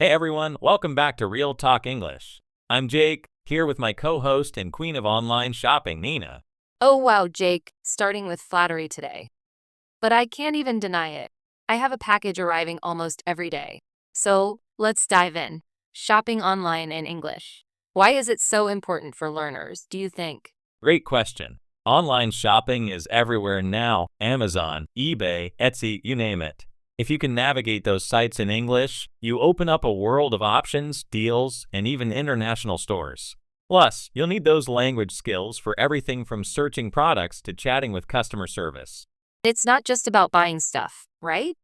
Hey everyone, welcome back to Real Talk English. I'm Jake, here with my co-host and queen of online shopping, Nina. Oh wow, Jake, starting with flattery today. But I can't even deny it. I have a package arriving almost every day. So, let's dive in. Shopping online in English. Why is it so important for learners, do you think? Great question. Online shopping is everywhere now. Amazon, eBay, Etsy, you name it. If you can navigate those sites in English, you open up a world of options, deals, and even international stores. Plus, you'll need those language skills for everything from searching products to chatting with customer service. It's not just about buying stuff, right?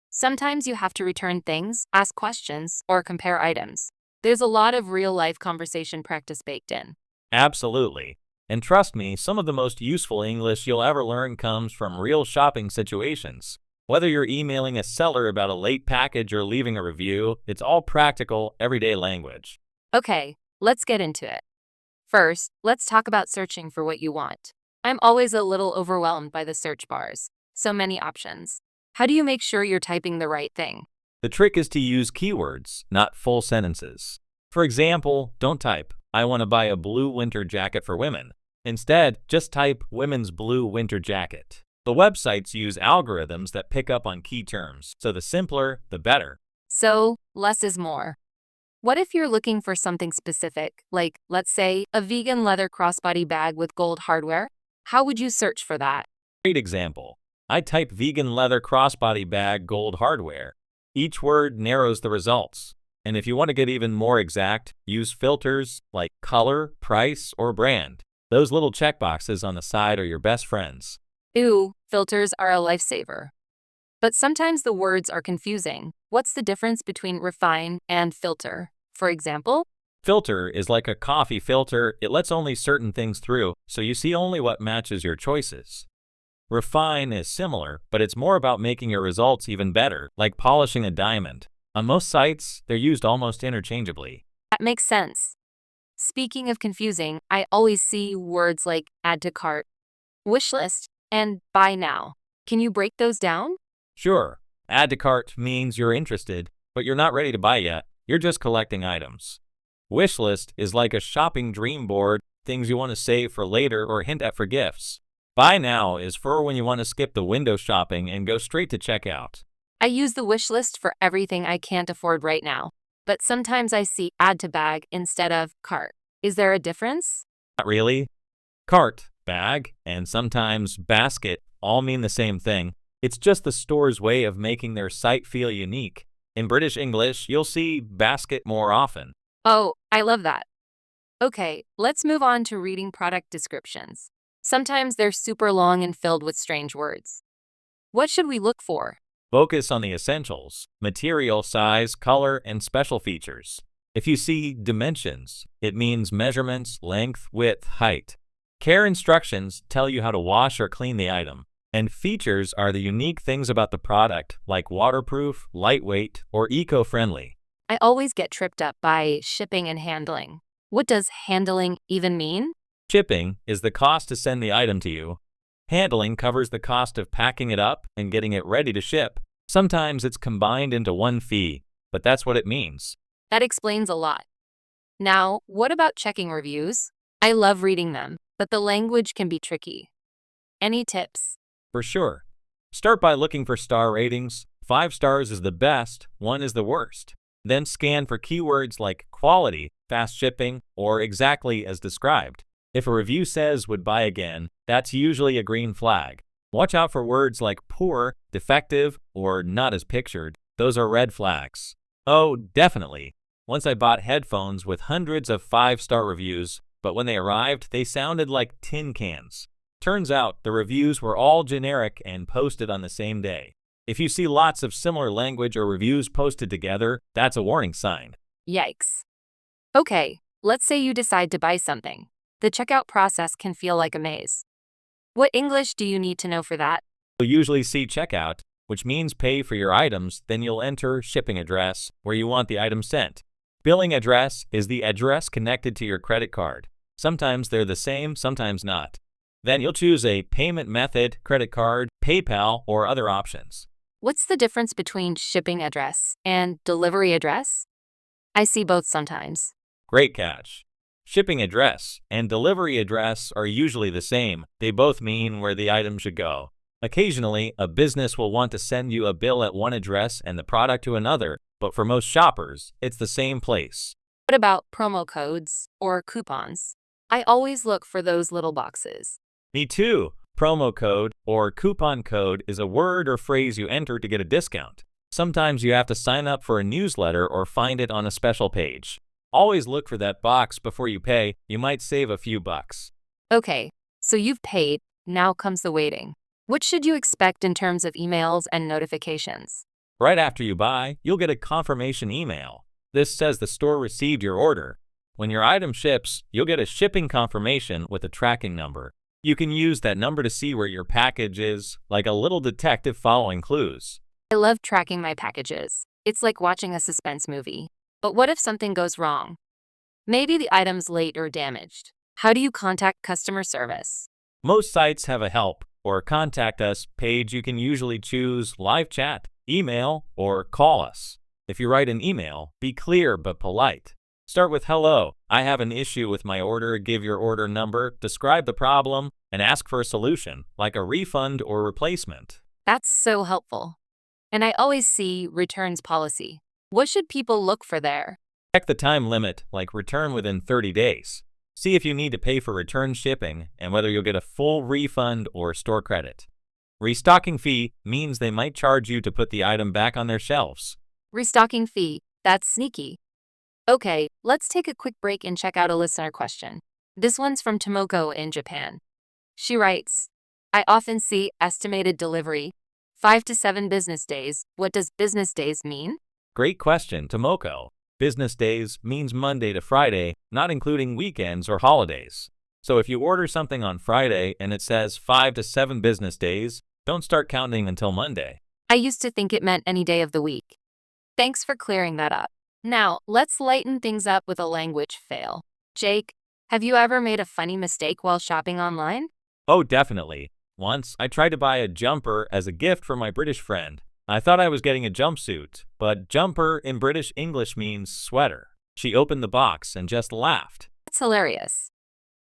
Sometimes you have to return things, ask questions, or compare items. There's a lot of real life conversation practice baked in. Absolutely. And trust me, some of the most useful English you'll ever learn comes from real shopping situations. Whether you're emailing a seller about a late package or leaving a review, it's all practical, everyday language. Okay, let's get into it. First, let's talk about searching for what you want. I'm always a little overwhelmed by the search bars. So many options. How do you make sure you're typing the right thing? The trick is to use keywords, not full sentences. For example, don't type, I want to buy a blue winter jacket for women. Instead, just type women's blue winter jacket. The websites use algorithms that pick up on key terms, so the simpler, the better. So, less is more. What if you're looking for something specific, like, let's say, a vegan leather crossbody bag with gold hardware? How would you search for that? Great example. I type vegan leather crossbody bag gold hardware. Each word narrows the results. And if you want to get even more exact, use filters like color, price, or brand. Those little checkboxes on the side are your best friends. Ooh, filters are a lifesaver. But sometimes the words are confusing. What's the difference between refine and filter? For example, Filter is like a coffee filter. It lets only certain things through, so you see only what matches your choices. Refine is similar, but it's more about making your results even better, like polishing a diamond. On most sites, they're used almost interchangeably. that makes sense. Speaking of confusing, I always see words like add to cart, wish list, and buy now. Can you break those down? Sure, add to cart means you're interested, but you're not ready to buy yet. You're just collecting items. Wish list is like a shopping dream board, things you want to save for later or hint at for gifts. Buy now is for when you want to skip the window shopping and go straight to checkout. I use the wish list for everything I can't afford right now, but sometimes I see add to bag instead of cart. Is there a difference? Not really. Cart, bag, and sometimes basket all mean the same thing. It's just the store's way of making their site feel unique. In British English, you'll see basket more often. Oh, I love that. Okay, let's move on to reading product descriptions. Sometimes they're super long and filled with strange words. What should we look for? Focus on the essentials, material, size, color, and special features. If you see dimensions, it means measurements, length, width, height. Care instructions tell you how to wash or clean the item. And features are the unique things about the product, like waterproof, lightweight, or eco-friendly. I always get tripped up by shipping and handling. What does handling even mean? Shipping is the cost to send the item to you. Handling covers the cost of packing it up and getting it ready to ship. Sometimes it's combined into one fee, but that's what it means. That explains a lot. Now, what about checking reviews? I love reading them, but the language can be tricky. Any tips? For sure. Start by looking for star ratings. 5 stars is the best, 1 is the worst. Then scan for keywords like quality, fast shipping, or exactly as described. If a review says would buy again, that's usually a green flag. Watch out for words like poor, defective, or not as pictured. Those are red flags. Oh, definitely. Once I bought headphones with hundreds of 5-star reviews, but when they arrived, they sounded like tin cans. Turns out the reviews were all generic and posted on the same day. If you see lots of similar language or reviews posted together, that's a warning sign. Yikes. Okay, let's say you decide to buy something. The checkout process can feel like a maze. What English do you need to know for that? You'll usually see checkout, which means pay for your items, then you'll enter shipping address, where you want the item sent. Billing address is the address connected to your credit card. Sometimes they're the same, sometimes not. Then you'll choose a payment method, credit card, PayPal, or other options. What's the difference between shipping address and delivery address? I see both sometimes. Great catch. Shipping address and delivery address are usually the same. They both mean where the item should go. Occasionally, a business will want to send you a bill at one address and the product to another, but for most shoppers, it's the same place. What about promo codes or coupons? I always look for those little boxes. Me too. Promo code or coupon code is a word or phrase you enter to get a discount. Sometimes you have to sign up for a newsletter or find it on a special page. Always look for that box before you pay. You might save a few bucks. Okay, so you've paid, now comes the waiting. What should you expect in terms of emails and notifications? Right after you buy, you'll get a confirmation email. This says the store received your order. When your item ships, you'll get a shipping confirmation with a tracking number. You can use that number to see where your package is, like a little detective following clues. I love tracking my packages. It's like watching a suspense movie. But what if something goes wrong? Maybe the item's late or damaged. How do you contact customer service? Most sites have a help or contact us page. You can usually choose live chat, email, or call us. If you write an email, be clear but polite. Start with hello, I have an issue with my order. Give your order number, describe the problem, and ask for a solution, like a refund or replacement. That's so helpful. And I always see returns policy. What should people look for there? Check the time limit, like return within 30 days. See if you need to pay for return shipping and whether you'll get a full refund or store credit. Restocking fee means they might charge you to put the item back on their shelves. Restocking fee. That's sneaky. Okay, let's take a quick break and check out a listener question. This one's from Tomoko in Japan. She writes, I often see estimated delivery, 5 to 7 business days. What does business days mean? Great question, Tomoko. Business days means Monday to Friday, not including weekends or holidays. So if you order something on Friday and it says 5 to 7 business days, don't start counting until Monday. I used to think it meant any day of the week. Thanks for clearing that up. Now, let's lighten things up with a language fail. Jake, have you ever made a funny mistake while shopping online? Oh, definitely. Once, I tried to buy a jumper as a gift for my British friend. I thought I was getting a jumpsuit, but jumper in British English means sweater. She opened the box and just laughed. That's hilarious.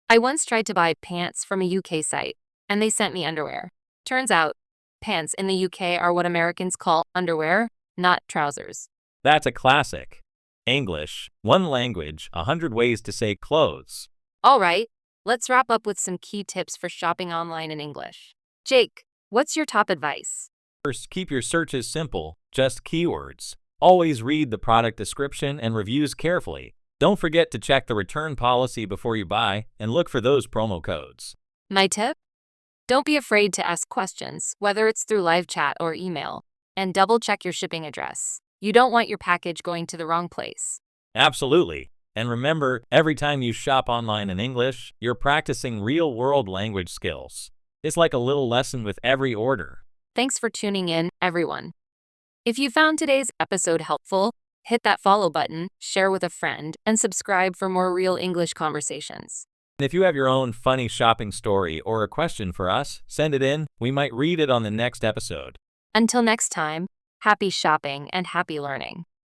I once tried to buy pants from a UK site, and they sent me underwear. Turns out, pants in the UK are what Americans call underwear, not trousers. That's a classic. English, one language, 100 ways to say clothes. All right, let's wrap up with some key tips for shopping online in English. Jake, what's your top advice? First, keep your searches simple, just keywords. Always read the product description and reviews carefully. Don't forget to check the return policy before you buy and look for those promo codes. My tip? Don't be afraid to ask questions, whether it's through live chat or email, and double check your shipping address. You don't want your package going to the wrong place. Absolutely. And remember, every time you shop online in English, you're practicing real-world language skills. It's like a little lesson with every order. Thanks for tuning in, everyone. If you found today's episode helpful, hit that follow button, share with a friend, and subscribe for more real English conversations. And if you have your own funny shopping story or a question for us, send it in. We might read it on the next episode. Until next time, happy shopping and happy learning.